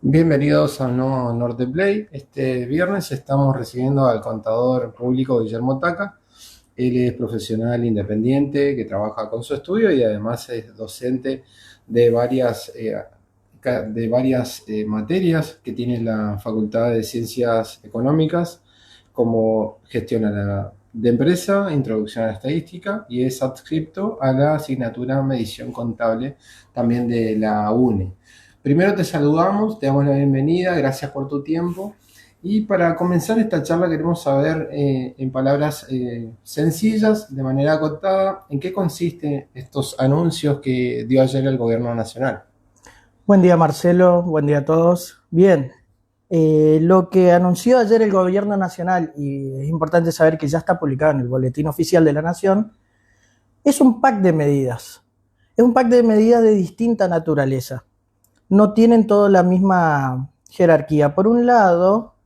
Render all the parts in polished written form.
Bienvenidos a un nuevo Norte Play. Este viernes estamos recibiendo al contador público Guillermo Taca. Él es profesional independiente que trabaja con su estudio y además es docente de varias materias que tiene la Facultad de Ciencias Económicas, como gestión de empresa, introducción a la estadística, y es adscripto a la asignatura medición contable también de la UNE. Primero te saludamos, te damos la bienvenida, gracias por tu tiempo. Y para comenzar esta charla queremos saber en palabras sencillas, de manera acotada, en qué consisten estos anuncios que dio ayer el Gobierno Nacional. Buen día, Marcelo, buen día a todos. Bien, lo que anunció ayer el Gobierno Nacional, y es importante saber que ya está publicado en el Boletín Oficial de la Nación, es un pack de medidas. Es un pack de medidas de distinta naturaleza. No tienen toda la misma jerarquía. Por un lado,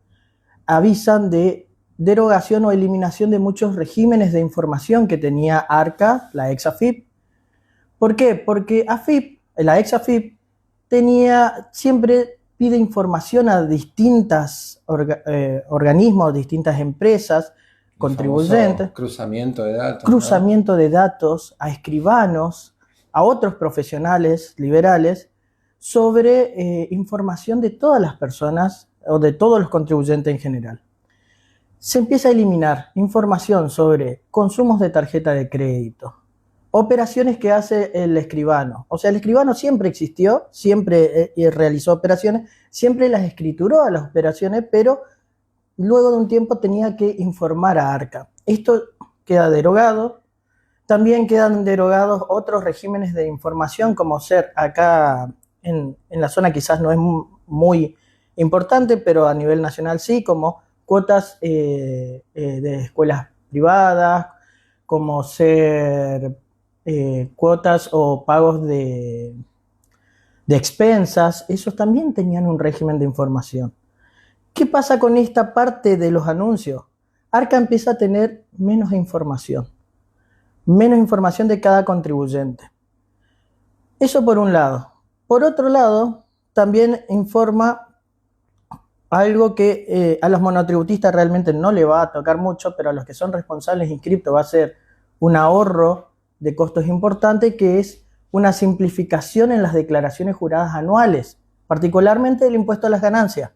avisan de derogación o eliminación de muchos regímenes de información que tenía ARCA, la ex AFIP. ¿Por qué? Porque AFIP, la ex AFIP, siempre pide información a distintos organismos, distintas empresas, El contribuyentes, famoso cruzamiento de datos, ¿no? cruzamiento de datos a escribanos, a otros profesionales liberales, sobre información de todas las personas o de todos los contribuyentes en general. Se empieza a eliminar información sobre consumos de tarjeta de crédito, operaciones que hace el escribano. O sea, el escribano siempre existió, siempre realizó operaciones, siempre las escrituró a las operaciones, pero luego de un tiempo tenía que informar a ARCA. Esto queda derogado. También quedan derogados otros regímenes de información, como ser acá en la zona quizás no es muy importante, pero a nivel nacional sí, como cuotas de escuelas privadas, como ser cuotas o pagos de expensas. Esos también tenían un régimen de información. ¿Qué pasa con esta parte de los anuncios? ARCA empieza a tener menos información de cada contribuyente. Eso por un lado. Por otro lado, también informa algo que a los monotributistas realmente no le va a tocar mucho, pero a los que son responsables inscriptos va a ser un ahorro de costos importantes, que es una simplificación en las declaraciones juradas anuales, particularmente el impuesto a las ganancias.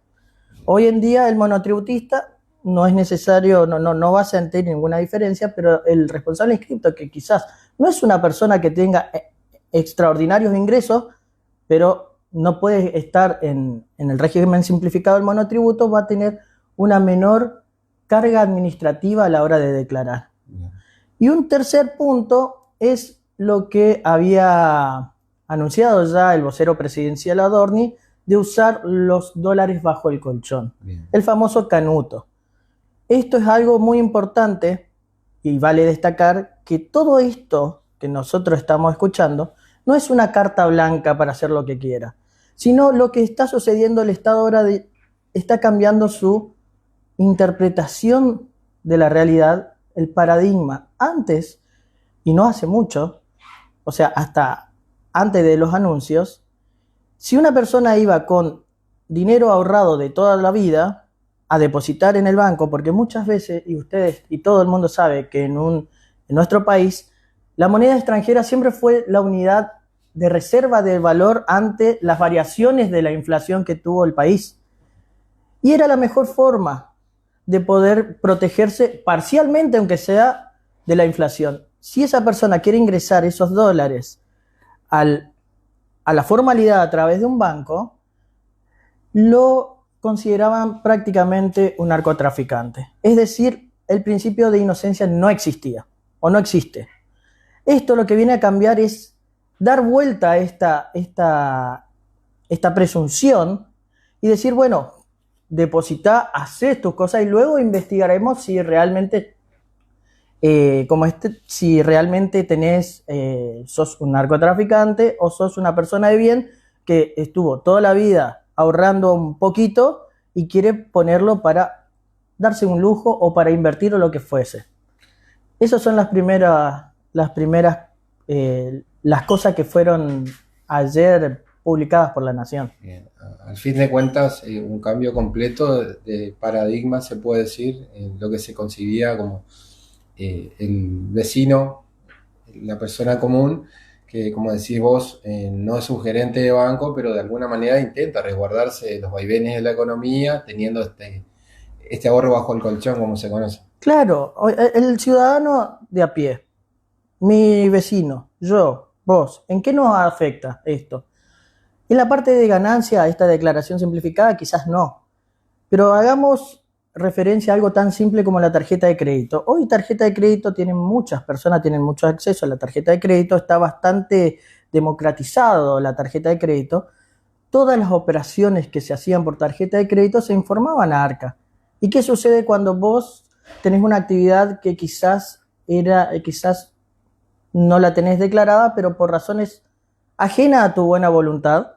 Hoy en día el monotributista no es necesario, no va a sentir ninguna diferencia, pero el responsable inscripto, que quizás no es una persona que tenga extraordinarios ingresos, pero no puede estar en el régimen simplificado del monotributo, va a tener una menor carga administrativa a la hora de declarar. Y un tercer punto es lo que había anunciado ya el vocero presidencial Adorni, de usar los dólares bajo el colchón. Bien. El famoso canuto. Esto es algo muy importante y vale destacar que todo esto que nosotros estamos escuchando no es una carta blanca para hacer lo que quiera, sino lo que está sucediendo. El Estado ahora está cambiando su interpretación de la realidad, el paradigma. Antes, y no hace mucho, o sea, hasta antes de los anuncios, si una persona iba con dinero ahorrado de toda la vida a depositar en el banco, porque muchas veces, y ustedes y todo el mundo sabe que en nuestro país, la moneda extranjera siempre fue la unidad de reserva de valor ante las variaciones de la inflación que tuvo el país. Y era la mejor forma de poder protegerse parcialmente, aunque sea, de la inflación. Si esa persona quiere ingresar esos dólares a la formalidad a través de un banco, lo consideraban prácticamente un narcotraficante. Es decir, el principio de inocencia no existía o no existe. Esto lo que viene a cambiar es dar vuelta a esta presunción y decir, bueno, deposita, hacé tus cosas y luego investigaremos si realmente si realmente sos un narcotraficante o sos una persona de bien que estuvo toda la vida ahorrando un poquito y quiere ponerlo para darse un lujo o para invertir o lo que fuese. Esas son las cosas que fueron ayer publicadas por la Nación. Bien. Al fin de cuentas, un cambio completo de paradigma se puede decir en lo que se concibía como el vecino, la persona común, que como decís vos, no es un gerente de banco, pero de alguna manera intenta resguardarse de los vaivenes de la economía, teniendo este ahorro bajo el colchón, como se conoce. Claro, el ciudadano de a pie, mi vecino, yo, vos, ¿en qué nos afecta esto? En la parte de ganancia, esta declaración simplificada, quizás no, pero hagamos referencia a algo tan simple como la tarjeta de crédito. Hoy tarjeta de crédito muchas personas tienen mucho acceso a la tarjeta de crédito, está bastante democratizado la tarjeta de crédito. Todas las operaciones que se hacían por tarjeta de crédito se informaban a Arca. ¿Y qué sucede cuando vos tenés una actividad que quizás no la tenés declarada, pero por razones ajenas a tu buena voluntad?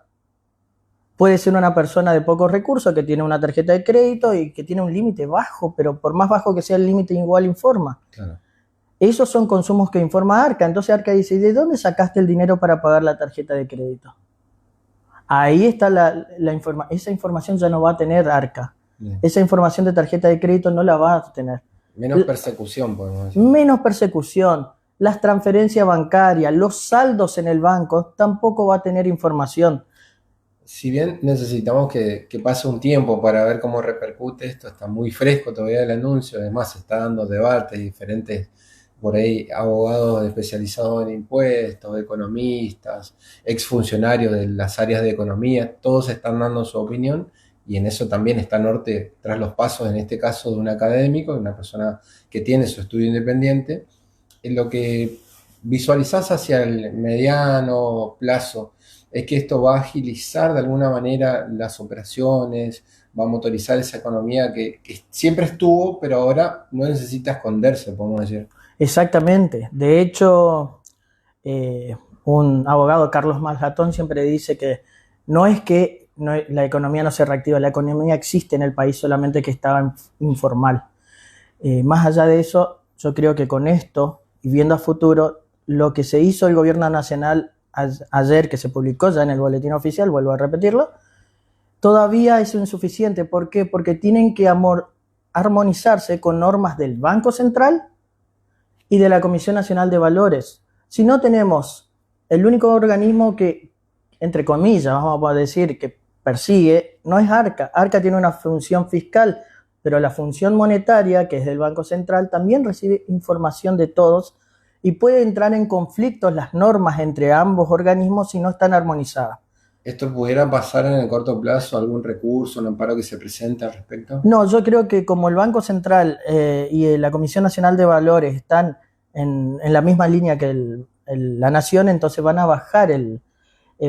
Puede ser una persona de pocos recursos que tiene una tarjeta de crédito y que tiene un límite bajo, pero por más bajo que sea el límite, igual informa. Claro. Esos son consumos que informa Arca. Entonces Arca dice, ¿de dónde sacaste el dinero para pagar la tarjeta de crédito? Ahí está esa información ya no va a tener Arca. Bien. Esa información de tarjeta de crédito no la va a tener. Menos persecución, podemos decir. Menos persecución. Las transferencias bancarias, los saldos en el banco, tampoco va a tener información. Si bien necesitamos que pase un tiempo para ver cómo repercute esto, está muy fresco todavía el anuncio, además se está dando debates diferentes, por ahí abogados especializados en impuestos, economistas, exfuncionarios de las áreas de economía, todos están dando su opinión y en eso también está Norte tras los pasos, en este caso de un académico, de una persona que tiene su estudio independiente, en lo que visualizás hacia el mediano plazo. Es que esto va a agilizar de alguna manera las operaciones, va a motorizar esa economía que siempre estuvo, pero ahora no necesita esconderse, podemos decir. Exactamente. De hecho, un abogado, Carlos Maljatón, siempre dice que la economía no se reactiva, la economía existe en el país, solamente que estaba informal. Más allá de eso, yo creo que con esto, y viendo a futuro, lo que se hizo el gobierno nacional ayer, que se publicó ya en el boletín oficial, vuelvo a repetirlo, todavía es insuficiente. ¿Por qué? Porque tienen que armonizarse con normas del Banco Central y de la Comisión Nacional de Valores. Si no tenemos el único organismo que, entre comillas, vamos a decir, que persigue, no es Arca. Arca tiene una función fiscal, pero la función monetaria, que es del Banco Central, también recibe información de todos y puede entrar en conflictos las normas entre ambos organismos si no están armonizadas. ¿Esto pudiera pasar en el corto plazo? ¿Algún recurso, un amparo que se presente al respecto? No, yo creo que como el Banco Central y la Comisión Nacional de Valores están en la misma línea que la Nación, entonces van a bajar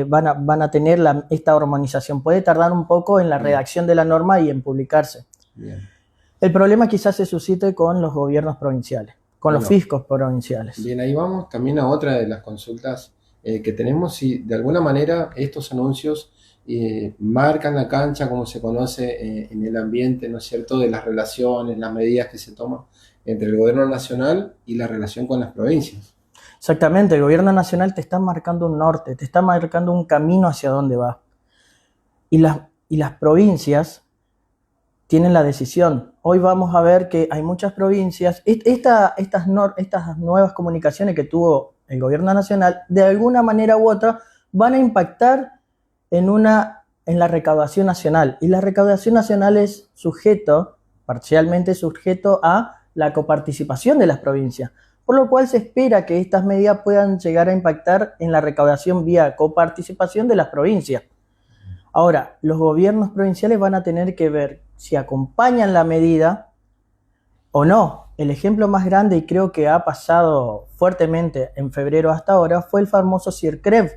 van a tener esta armonización. Puede tardar un poco en la redacción de la norma y en publicarse. Bien. El problema quizás se suscite con los gobiernos provinciales, con los fiscos provinciales. Bien, ahí vamos también a otra de las consultas que tenemos, si de alguna manera estos anuncios marcan la cancha, como se conoce en el ambiente, ¿no es cierto?, de las relaciones, las medidas que se toman entre el gobierno nacional y la relación con las provincias. Exactamente, el gobierno nacional te está marcando un norte, te está marcando un camino hacia dónde va. Y las provincias tienen la decisión. Hoy vamos a ver que hay muchas provincias, estas nuevas comunicaciones que tuvo el gobierno nacional, de alguna manera u otra, van a impactar en la recaudación nacional. Y la recaudación nacional es parcialmente sujeto a la coparticipación de las provincias. Por lo cual se espera que estas medidas puedan llegar a impactar en la recaudación vía coparticipación de las provincias. Ahora, los gobiernos provinciales van a tener que ver si acompañan la medida o no. El ejemplo más grande, y creo que ha pasado fuertemente en febrero hasta ahora, fue el famoso CIRCREV.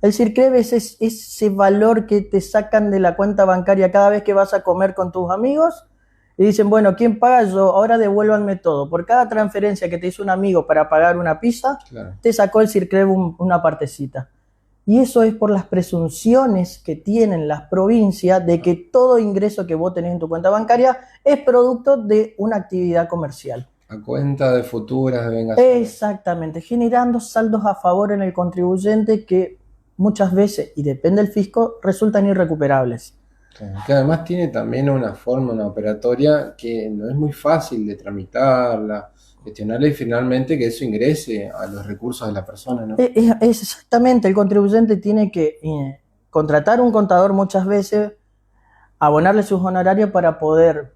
El CIRCREV es ese valor que te sacan de la cuenta bancaria cada vez que vas a comer con tus amigos y dicen, bueno, ¿quién paga? Yo, ahora devuélvanme todo. Por cada transferencia que te hizo un amigo para pagar una pizza, claro, te sacó el CIRCREV una partecita. Y eso es por las presunciones que tienen las provincias de que todo ingreso que vos tenés en tu cuenta bancaria es producto de una actividad comercial. A cuenta de futuras vengaciones. Exactamente, generando saldos a favor en el contribuyente que muchas veces, y depende del fisco, resultan irrecuperables. Claro, que además tiene también una forma, una operatoria que no es muy fácil de tramitarla, gestionarla y finalmente que eso ingrese a los recursos de la persona, ¿no? Es exactamente, el contribuyente tiene que contratar un contador muchas veces, abonarle sus honorarios para poder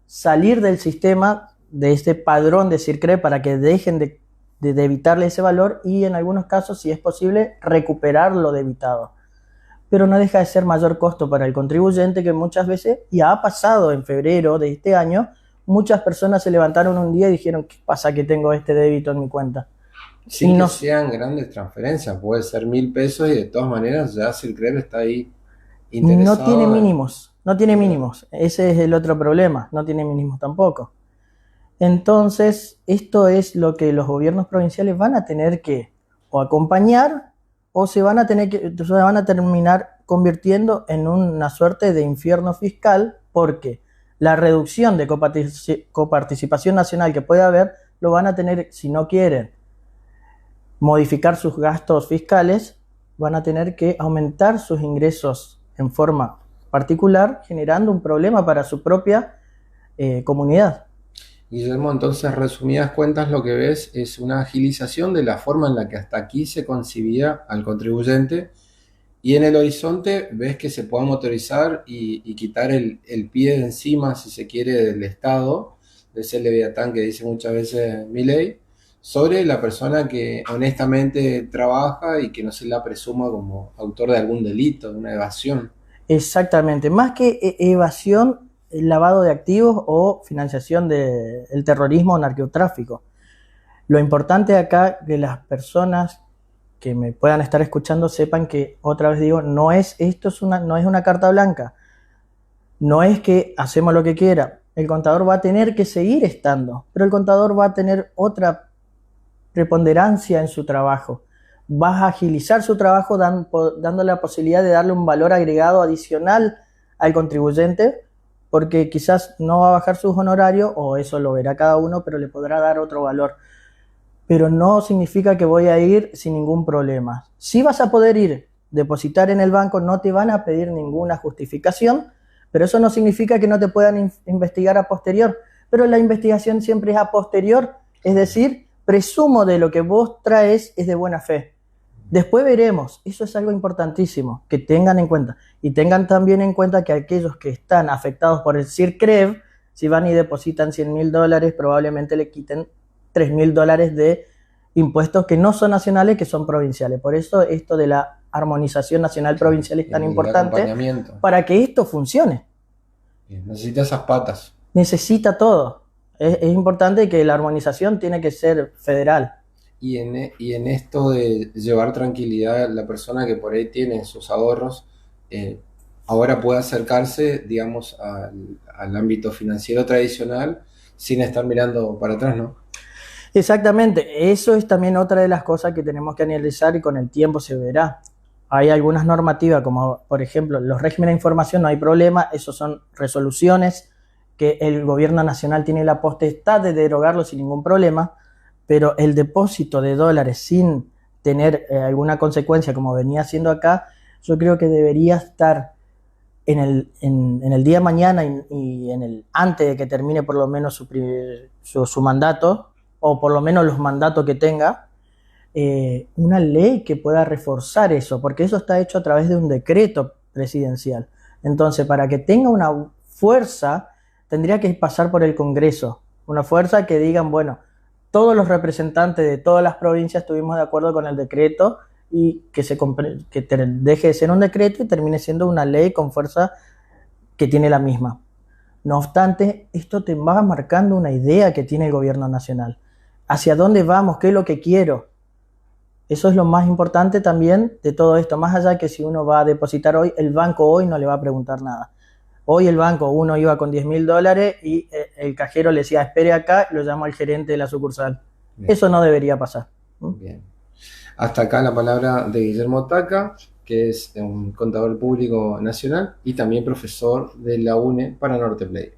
salir del sistema, de este padrón de CIRCRE, para que dejen de debitarle ese valor y en algunos casos, si es posible, recuperar lo debitado. Pero no deja de ser mayor costo para el contribuyente, que muchas veces, y ha pasado en febrero de este año, muchas personas se levantaron un día y dijeron, ¿qué pasa que tengo este débito en mi cuenta? Sin Y que no, sean grandes transferencias, puede ser 1.000 pesos y de todas maneras ya Silcrep está ahí no tiene interesado en... mínimos, no tiene mínimos. Ese es el otro problema, no tiene mínimos tampoco. Entonces, esto es lo que los gobiernos provinciales van a tener que o acompañar o se van a terminar convirtiendo en una suerte de infierno fiscal, porque la reducción de coparticipación nacional que puede haber lo van a tener, si no quieren modificar sus gastos fiscales, van a tener que aumentar sus ingresos en forma particular, generando un problema para su propia comunidad. Guillermo, entonces, resumidas cuentas, lo que ves es una agilización de la forma en la que hasta aquí se concibía al contribuyente y en el horizonte ves que se pueda motorizar y quitar el pie de encima, si se quiere, del Estado, de ese leviatán que dice muchas veces Milei, sobre la persona que honestamente trabaja y que no se la presuma como autor de algún delito, de una evasión. Exactamente, más que evasión, lavado de activos o financiación del terrorismo o narcotráfico. Lo importante acá, que las personas que me puedan estar escuchando sepan que, otra vez digo, no es una carta blanca, no es que hacemos lo que quiera. El contador va a tener que seguir estando, pero el contador va a tener otra preponderancia en su trabajo. Vas a agilizar su trabajo dándole la posibilidad de darle un valor agregado adicional al contribuyente, porque quizás no va a bajar sus honorarios, o eso lo verá cada uno, pero le podrá dar otro valor. Pero no significa que voy a ir sin ningún problema. Sí vas a poder ir, depositar en el banco, no te van a pedir ninguna justificación, pero eso no significa que no te puedan investigar a posterior. Pero la investigación siempre es a posterior, es decir, presumo de lo que vos traes es de buena fe. Después veremos, eso es algo importantísimo, que tengan en cuenta. Y tengan también en cuenta que aquellos que están afectados por el CIRCREV, si van y depositan $100.000, probablemente le quiten $3.000 de impuestos que no son nacionales, que son provinciales. Por eso esto de la armonización nacional provincial es tan importante para que esto funcione. Necesita esas patas. Necesita todo. Es importante que la armonización tiene que ser federal. Y en esto de llevar tranquilidad a la persona que por ahí tiene sus ahorros, ahora puede acercarse, digamos, al ámbito financiero tradicional sin estar mirando para atrás, ¿no? Exactamente, eso es también otra de las cosas que tenemos que analizar y con el tiempo se verá. Hay algunas normativas, como por ejemplo los regímenes de información, no hay problema, eso son resoluciones que el gobierno nacional tiene la potestad de derogarlo sin ningún problema, pero el depósito de dólares sin tener alguna consecuencia como venía haciendo acá, yo creo que debería estar en el día de mañana y antes de que termine por lo menos su mandato, o por lo menos los mandatos que tenga, una ley que pueda reforzar eso, porque eso está hecho a través de un decreto presidencial. Entonces, para que tenga una fuerza, tendría que pasar por el Congreso, una fuerza que digan, bueno, todos los representantes de todas las provincias estuvimos de acuerdo con el decreto y que deje de ser un decreto y termine siendo una ley con fuerza que tiene la misma. No obstante, esto te va marcando una idea que tiene el gobierno nacional. ¿Hacia dónde vamos? ¿Qué es lo que quiero? Eso es lo más importante también de todo esto. Más allá que si uno va a depositar hoy, el banco hoy no le va a preguntar nada. Hoy el banco, uno iba con $10.000 y el cajero le decía, espere acá, lo llamo al gerente de la sucursal. Bien. Eso no debería pasar. Bien. Hasta acá la palabra de Guillermo Taca, que es un contador público nacional y también profesor de la UNE para Norte Play.